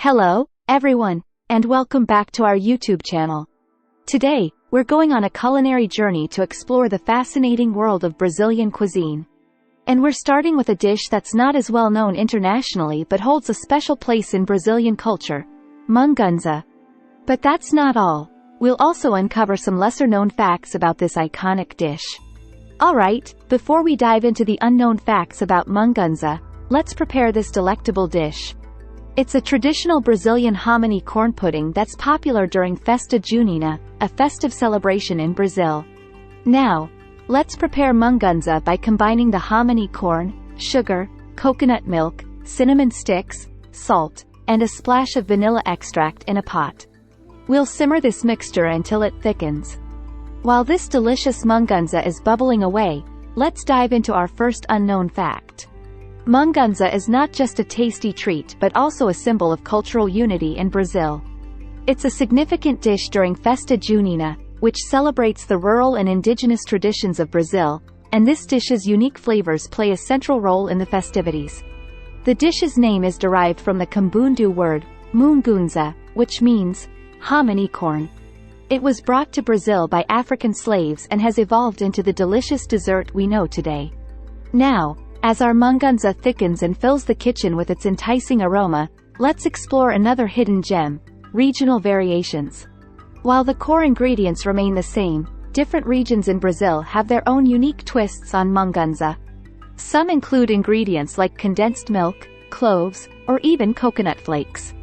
Hello, everyone, and welcome back to our YouTube channel. Today, we're going on a culinary journey to explore the fascinating world of Brazilian cuisine. And we're starting with a dish that's not as well known internationally but holds a special place in Brazilian culture: mungunza. But that's not all. We'll also uncover some lesser-known facts about this iconic dish. Alright, before we dive into the unknown facts about mungunza, let's prepare this delectable dish. It's a traditional Brazilian hominy corn pudding that's popular during Festa Junina, a festive celebration in Brazil. Now, let's prepare mungunza by combining the hominy corn, sugar, coconut milk, cinnamon sticks, salt, and a splash of vanilla extract in a pot. We'll simmer this mixture until it thickens. While this delicious mungunza is bubbling away, let's dive into our first unknown fact. Mungunza is not just a tasty treat but also a symbol of cultural unity in Brazil. It's a significant dish during Festa Junina, which celebrates the rural and indigenous traditions of Brazil, and this dish's unique flavors play a central role in the festivities. The dish's name is derived from the Kimbundu word, Mungunza, which means hominy corn. It was brought to Brazil by African slaves and has evolved into the delicious dessert we know today. Now, as our mungunza thickens and fills the kitchen with its enticing aroma, let's explore another hidden gem: regional variations. While the core ingredients remain the same, different regions in Brazil have their own unique twists on mungunza. Some include ingredients like condensed milk, cloves, or even coconut flakes.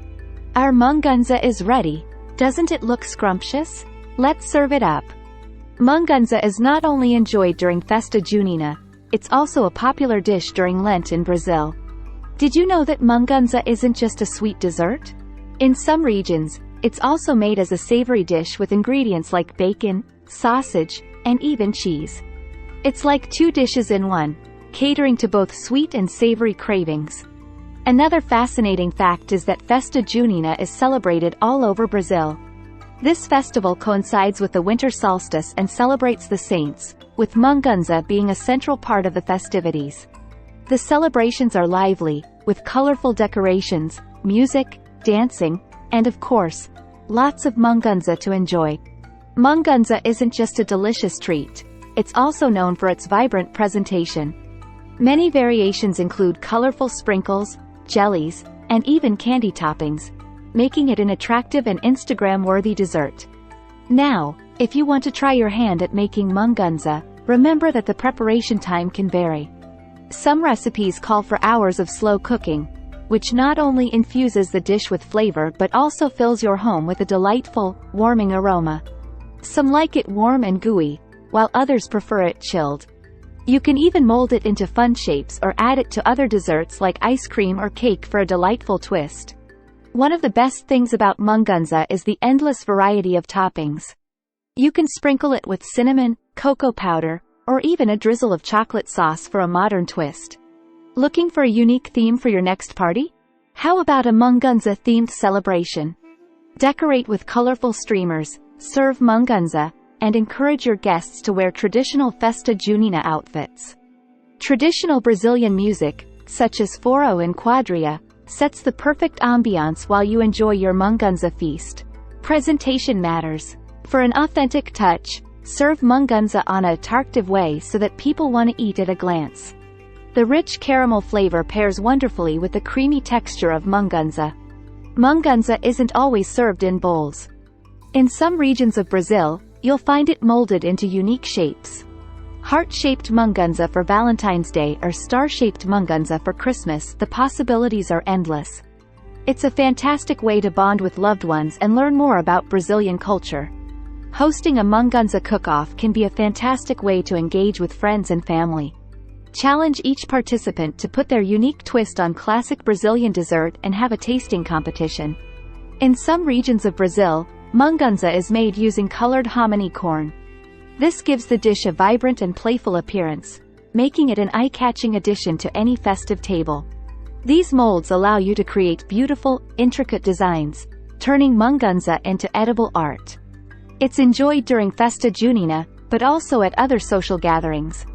Our mungunza is ready. Doesn't it look scrumptious? Let's serve it up. Mungunza is not only enjoyed during Festa Junina, it's also a popular dish during Lent in Brazil. Did you know that mungunza isn't just a sweet dessert? In some regions, it's also made as a savory dish with ingredients like bacon, sausage, and even cheese. It's like two dishes in one, catering to both sweet and savory cravings. Another fascinating fact is that Festa Junina is celebrated all over Brazil. This festival coincides with the winter solstice and celebrates the saints, with mungunza being a central part of the festivities. The celebrations are lively, with colorful decorations, music, dancing, and of course, lots of mungunza to enjoy. Mungunza isn't just a delicious treat, it's also known for its vibrant presentation. Many variations include colorful sprinkles, jellies, and even candy toppings, making it an attractive and Instagram-worthy dessert. Now, if you want to try your hand at making mungunza, remember that the preparation time can vary. Some recipes call for hours of slow cooking, which not only infuses the dish with flavor but also fills your home with a delightful, warming aroma. Some like it warm and gooey, while others prefer it chilled. You can even mold it into fun shapes or add it to other desserts like ice cream or cake for a delightful twist. One of the best things about mungunza is the endless variety of toppings. You can sprinkle it with cinnamon, cocoa powder, or even a drizzle of chocolate sauce for a modern twist. Looking for a unique theme for your next party? How about a mungunza-themed celebration? Decorate with colorful streamers, serve mungunza, and encourage your guests to wear traditional Festa Junina outfits. Traditional Brazilian music, such as forró and quadrilha, sets the perfect ambiance while you enjoy your mungunza feast. Presentation matters. For an authentic touch, serve mungunza on an attractive way so that people want to eat at a glance. The rich caramel flavor pairs wonderfully with the creamy texture of mungunza. Mungunza isn't always served in bowls. In some regions of Brazil, you'll find it molded into unique shapes. Heart-shaped mungunza for Valentine's Day or star-shaped mungunza for Christmas. The possibilities are endless. It's a fantastic way to bond with loved ones and learn more about Brazilian culture. Hosting a mungunza cook-off can be a fantastic way to engage with friends and family. Challenge each participant to put their unique twist on classic Brazilian dessert and have a tasting competition. In some regions of Brazil, mungunza is made using colored hominy corn. This gives the dish a vibrant and playful appearance, making it an eye-catching addition to any festive table. These molds allow you to create beautiful, intricate designs, turning mungunza into edible art. It's enjoyed during Festa Junina, but also at other social gatherings.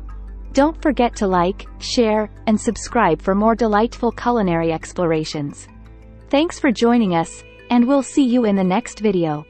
Don't forget to like, share, and subscribe for more delightful culinary explorations. Thanks for joining us, and we'll see you in the next video.